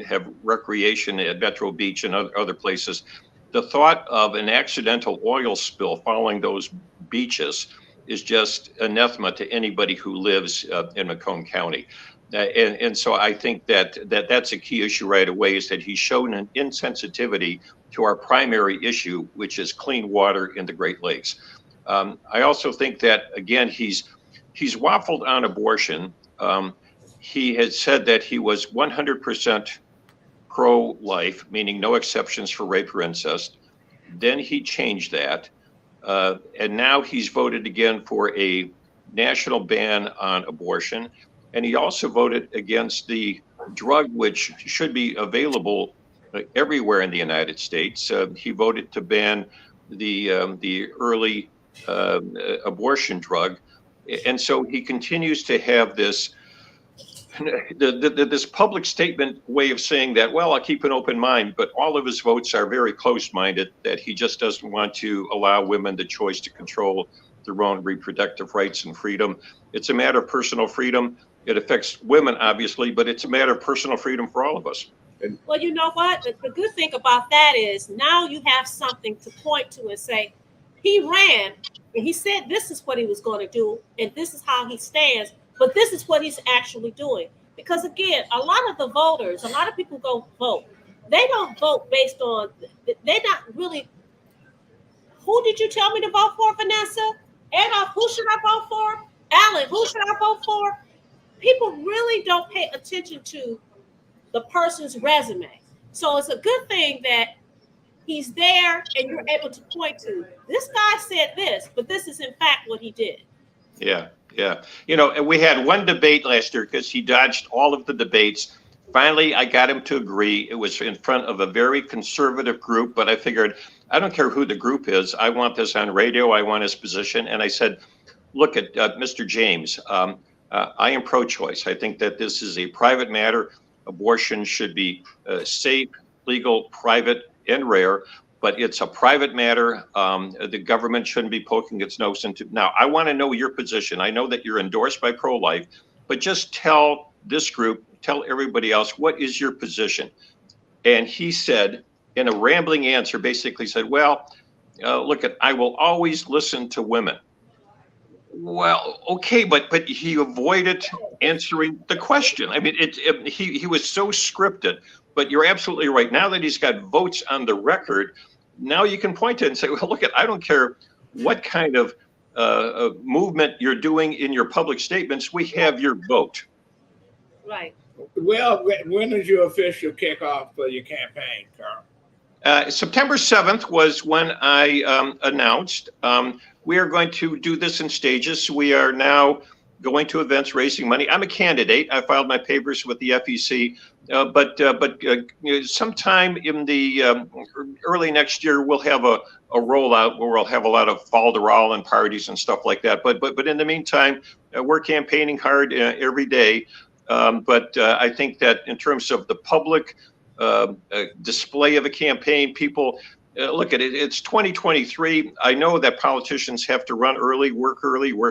have recreation at Metro Beach and other places. The thought of an accidental oil spill following those beaches is just anathema to anybody who lives in Macomb County. And so I think that's a key issue right away, is that he's shown an insensitivity to our primary issue, which is clean water in the Great Lakes. I also think that, again, he's waffled on abortion. He had said that he was 100% pro-life, meaning no exceptions for rape or incest. Then he changed that. And now he's voted again for a national ban on abortion. And he also voted against the drug, which should be available everywhere in the United States. He voted to ban the early abortion drug. And so he continues to have this this public statement way of saying that, well, I'll keep an open mind, but all of his votes are very close-minded, that he just doesn't want to allow women the choice to control their own reproductive rights and freedom. It's a matter of personal freedom. It affects women, obviously, but it's a matter of personal freedom for all of us. Well, you know what? The good thing about that is now you have something to point to and say, he ran and he said this is what he was going to do and this is how he stands, but this is what he's actually doing. Because again, a lot of the voters, a lot of people go vote. They don't vote based on, they're not really, who did you tell me to vote for, Vanessa? Adolph, who should I vote for? Allan, who should I vote for? People really don't pay attention to the person's resume. So it's a good thing that he's there and you're able to point to, this guy said this, but this is in fact what he did. Yeah. You know, we had one debate last year because he dodged all of the debates. Finally, I got him to agree. It was in front of a very conservative group, but I figured, I don't care who the group is. I want this on radio. I want his position. And I said, look at Mr. James. I am pro-choice. I think that this is a private matter. Abortion should be safe, legal, private, and rare, but it's a private matter. The government shouldn't be poking its nose into. Now, I want to know your position. I know that you're endorsed by pro-life, but just tell this group tell everybody else, what is your position? And he said, in a rambling answer, basically said, well, look, I will always listen to women. Well, okay, but he avoided answering the question. I mean, he was so scripted. But you're absolutely right. Now that he's got votes on the record, now you can point to it and say, well, look, I don't care what kind of movement you're doing in your public statements. We have your vote. Right. Well, when is your official kickoff for your campaign, Carl? September 7th was when I announced we are going to do this in stages. We are now going to events, raising money. I'm a candidate. I filed my papers with the FEC, but sometime in the early next year, we'll have a rollout where we'll have a lot of falderall and parties and stuff like that. But in the meantime, we're campaigning hard every day. But I think that in terms of the public display of a campaign, people look at it. It's 2023. I know that politicians have to run early, work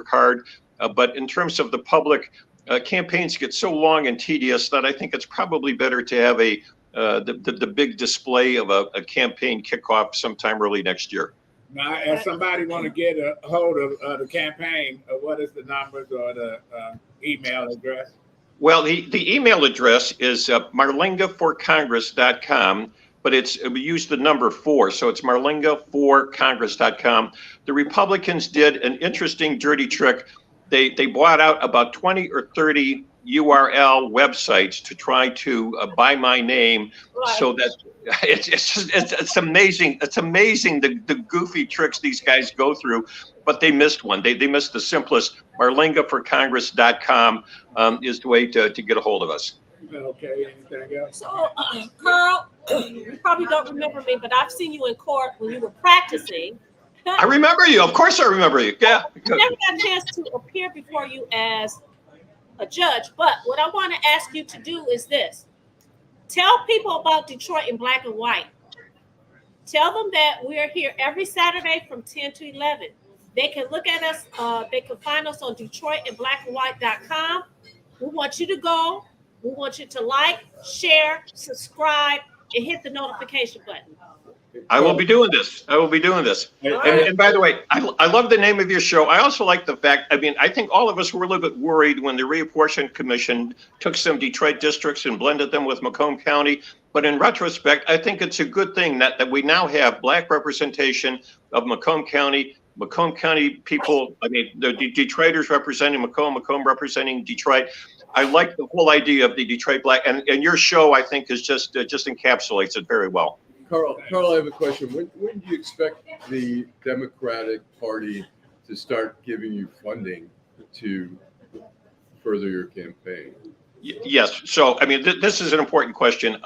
hard. But in terms of the public, campaigns get so long and tedious that I think it's probably better to have the big display of a campaign kickoff sometime early next year. Now, if somebody want to get a hold of the campaign, what is the numbers or the email address? Well, the email address is marlingaforcongress.com, but we use the number 4, so it's marlingaforcongress.com. The Republicans did an interesting dirty trick. They bought out about 20 or 30 URL websites to try to buy my name, right. So that it's amazing. It's amazing the goofy tricks these guys go through, but they missed one. They missed the simplest. marlingaforcongress.com is the way to get a hold of us. Okay, anything else? So, Carl, you probably don't remember me, but I've seen you in court when you were practicing. I remember you. Of course I remember you. Yeah. I never got a chance to appear before you as a judge, but what I want to ask you to do is this. Tell people about Detroit in Black and White. Tell them that we're here every Saturday from 10 to 11. They can look at us. They can find us on DetroitInBlackandWhite.com. We want you to go. We want you to like, share, subscribe, and hit the notification button. I will be doing this. And by the way, I love the name of your show. I also like the fact, I think all of us were a little bit worried when the Reapportionment Commission took some Detroit districts and blended them with Macomb County. But in retrospect, I think it's a good thing that we now have Black representation of Macomb County people, the Detroiters representing Macomb representing Detroit. I like the whole idea of the Detroit Black, and your show, I think, is just encapsulates it very well. Carl, I have a question. When do you expect the Democratic Party to start giving you funding to further your campaign? Yes. So, this is an important question.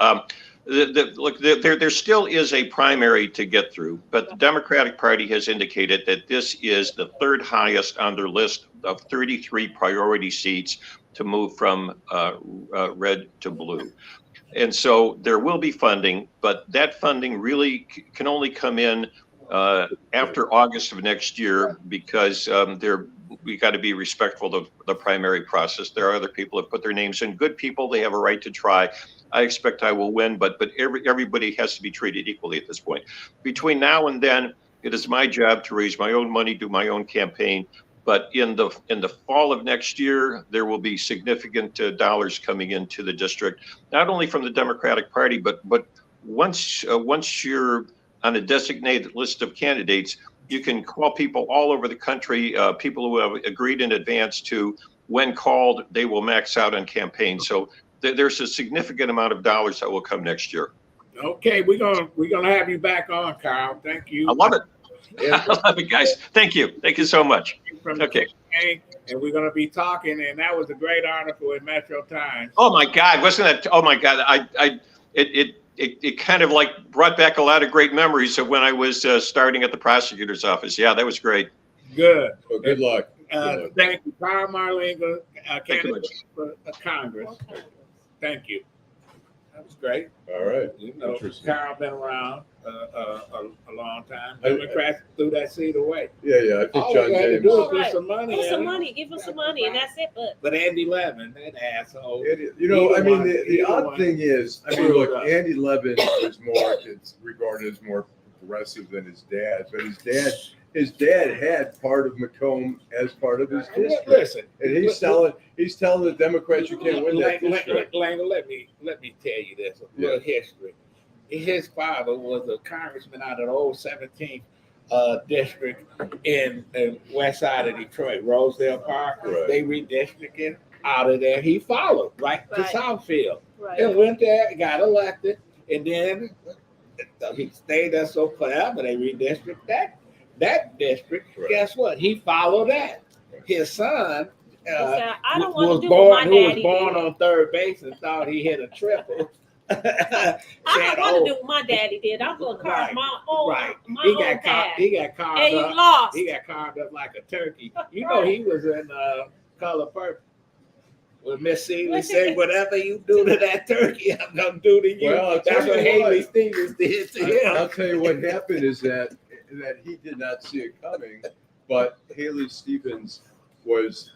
Look, there still is a primary to get through, but the Democratic Party has indicated that this is the third highest on their list of 33 priority seats to move from red to blue. And so there will be funding, but that funding really can only come in after August of next year because we got to be respectful of the primary process. There are other people that put their names in. Good people, they have a right to try. I expect I will win, but everybody has to be treated equally at this point. Between now and then, it is my job to raise my own money, do my own campaign. But in the fall of next year, there will be significant dollars coming into the district, not only from the Democratic Party, but once you're on a designated list of candidates, you can call people all over the country, people who have agreed in advance to, when called, they will max out on campaigns. So there's a significant amount of dollars that will come next year. Okay, we're gonna have you back on, Carl. Thank you. I love it. I love it, guys. Thank you so much. Okay. And we're going to be talking, and that was a great article in Metro Times. Oh my God, wasn't that? Oh my God, it kind of like brought back a lot of great memories of when I was starting at the prosecutor's office. Yeah, that was great. Good. Well, good luck. Thank you, Carl Marlinga, candidate for Congress. Thank you. That was great. All right. You know, Interesting. Carl been around a long time. Democrats threw that seat away. Yeah, I think All John they had to James. do was All right. put some money Give in some it. money, give him some money, and that's it. But Andy Levin, that asshole. You know, I mean, Either the one. odd thing is, I mean, Screwed look, up. Andy Levin was more, it's regarded as more progressive than his dad, but his dad had part of Macomb as part of his district. Listen, And he's telling the Democrats you can't win that district. Lengel, let me tell you this, a little history. His father was a congressman out of the old 17th district in west side of Detroit, Rosedale Park. Right. They redistricted out of there. He followed right to Right. Southfield Right. and went there, got elected, and then he stayed there so forever. They redistricted that district. Right. Guess what? He followed that. His son. I don't was want to do born, what my who was daddy born did. on third base and thought he hit a triple. I don't want to do what my daddy did. I'm going to carve Right. my own, Right. my He own got path. he got carved And you up. lost. He got carved up like a turkey. You know he was in Color Purple. When Miss Seeley said, "Whatever you do to that turkey, I'm gonna do to you." Well, I'll that's tell what you Haley what. Stevens did to him. I'll tell you what happened is that he did not see it coming, but Haley Stevens was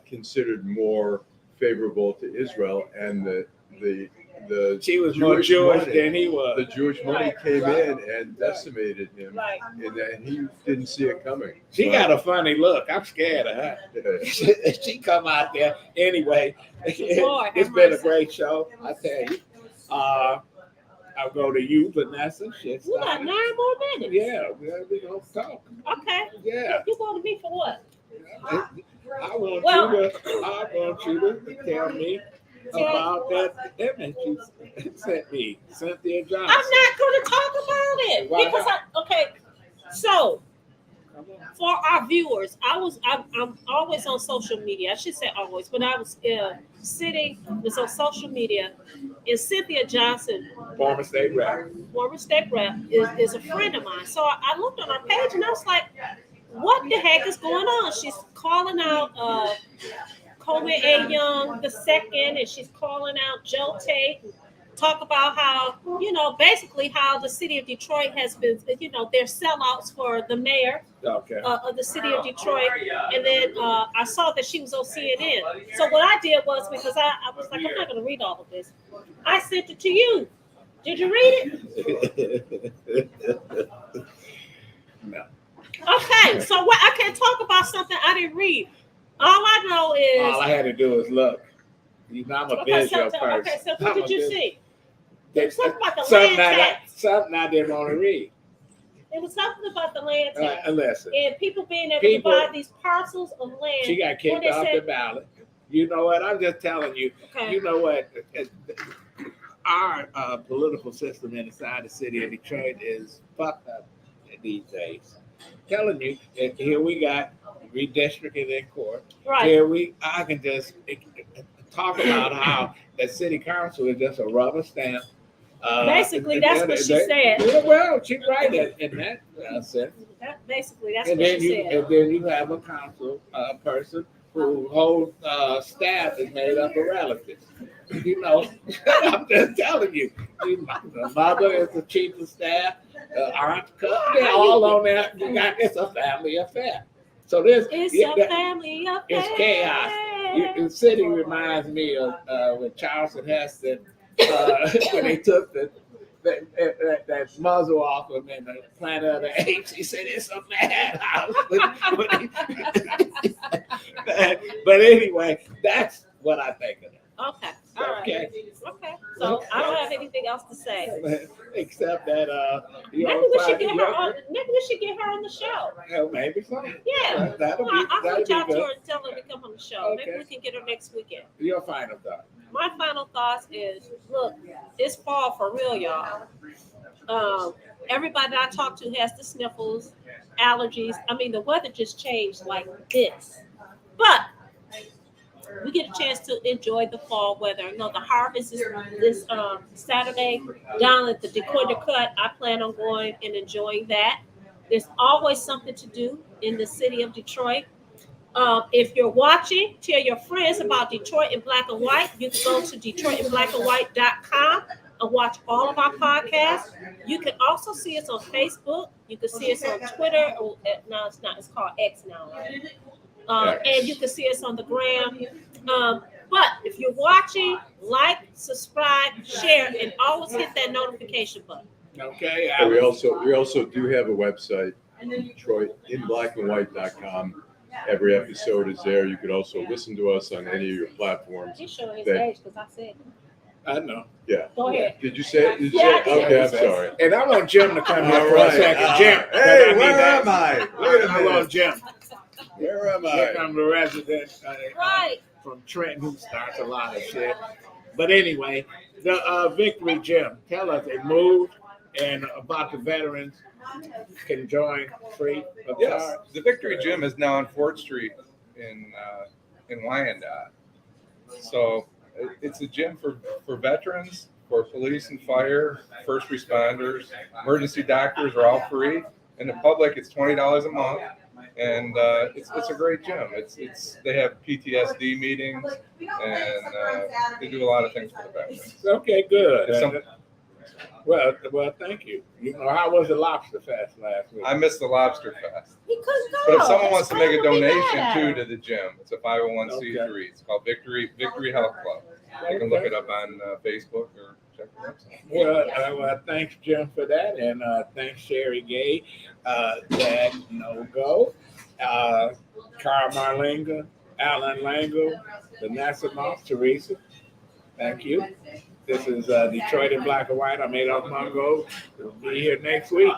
considered more favorable to Israel, and the She was more Jewish money, than he was. the Jewish money came in and decimated him, Right. and he didn't see it coming. She But- got a funny look. I'm scared of her. Yeah. She come out there anyway. Lord, It's have been a mercy. great show. I tell you. I'll go to you, Vanessa. Shit We got started. 9 more minutes. Yeah, we gonna talk. Okay. Yeah, You going to me for what? I want Well- you to tell me about that image you sent me, Cynthia Johnson. I'm not going to talk about it Why because not? okay. So Come on. for our viewers, I'm always on social media. I should say always, but I was was on social media, and Cynthia Johnson, Former state rep. former state rep, is a friend of mine. So I looked on her page and I was like, what the heck is going on? She's calling out Coleman A. Young II, and she's calling out Joe Tate. Talk about how, basically how the city of Detroit has been, they're sellouts for the mayor Okay. of the city of Detroit. And then I saw that she was on CNN. So what I did was, because I was like, I'm not going to read all of this. I sent it to you. Did you read it? No. Okay, so what? I can't talk about something I didn't read. All I know is. All I had to do was look. You know, I'm a visual person. Okay, so what did you see? It was something about the something land tax. Something I didn't want to read. It was something about the land tax. Listen, And people being able to buy these parcels of land. she got kicked off the ballot. You know what? I'm just telling you. Okay. You know what? Our political system inside the city of Detroit is fucked up these days. Telling you, here we got redistricting in court. Right. Here I can just talk about how the city council is just a rubber stamp. Basically, that's what she said. Well, she's right in that sense. Basically, that's And what then she said. and then you have a council person whose whole staff is made up of relatives. You know, I'm just telling you. The mother is the chief of staff, aunt, cousin, they're all on there. It's a family affair. So It's a family affair. It's chaos. The city reminds me of when Charleston Heston, when they took that muzzle off him in the Planet of the Apes. He said it's a madhouse. But anyway, that's what I think of it. Okay. All right. Okay. Okay. So I don't have anything else to say. Except that Maybe we should get her on. Maybe we should get her on the show. Maybe so. Yeah. That'll be I'll reach out to good. her and tell her to come on the show. Maybe Okay. we can get her next weekend. Your final thought. My final thoughts is, look, it's fall for real, y'all. Everybody that I talk to has the sniffles, allergies. I mean, the weather just changed like this. But we get a chance to enjoy the fall weather. You know, the harvest is this Saturday down at the Decoder Cut. I plan on going and enjoying that. There's always something to do in the city of Detroit. If you're watching, tell your friends about Detroit in Black and White. You can go to DetroitInBlackandWhite.com and watch all of our podcasts. You can also see us on Facebook. You can see us on Twitter. No, it's not. It's called X now, right? And you can see us on the gram. But if you're watching, like, subscribe, share, and always hit that notification button. Okay. And we also do have a website, DetroitInBlackandWhite.com. Every episode is there. You could also listen to us on any of your platforms. He's showing his That- age because I said it. I know. Yeah. Go ahead. Did you say it? Did you Yeah, say I it? did. Okay, I'm sorry. And I want Jim to come here All for a right. second. Jim. Hey, where am I? Wait a I want minute. Jim. Where am Here I? comes the resident Right. from Trenton who starts a lot of shit. But anyway, the Victory Gym. Tell us it moved and about the veterans can join free of Yes, charge. the Victory Gym is now on 4th Street in Wyandotte. So it's a gym for veterans, for police and fire, first responders, emergency doctors are all free. In the public, it's $20 a month, and it's a great gym. It's they have PTSD meetings, and they do a lot of things for the veterans. Okay, good. If some- Well, thank you. You know, how was the Lobster Fest last week? I missed the Lobster Fest. He couldn't go. But if someone wants That's to make a why we mad donation at too him. to the gym, it's a 501c3. It's called Victory Health Club. You can look it up on Facebook or check the website. Well, thanks, Jim, for that. And thanks, Sherry Gay-Dagnogo, Carl Marlinga, Allan, Lengel, Vanessa, Teresa. Thank you. This is Detroit in Black and White. I'm Adolph Mongo. We'll be here next week.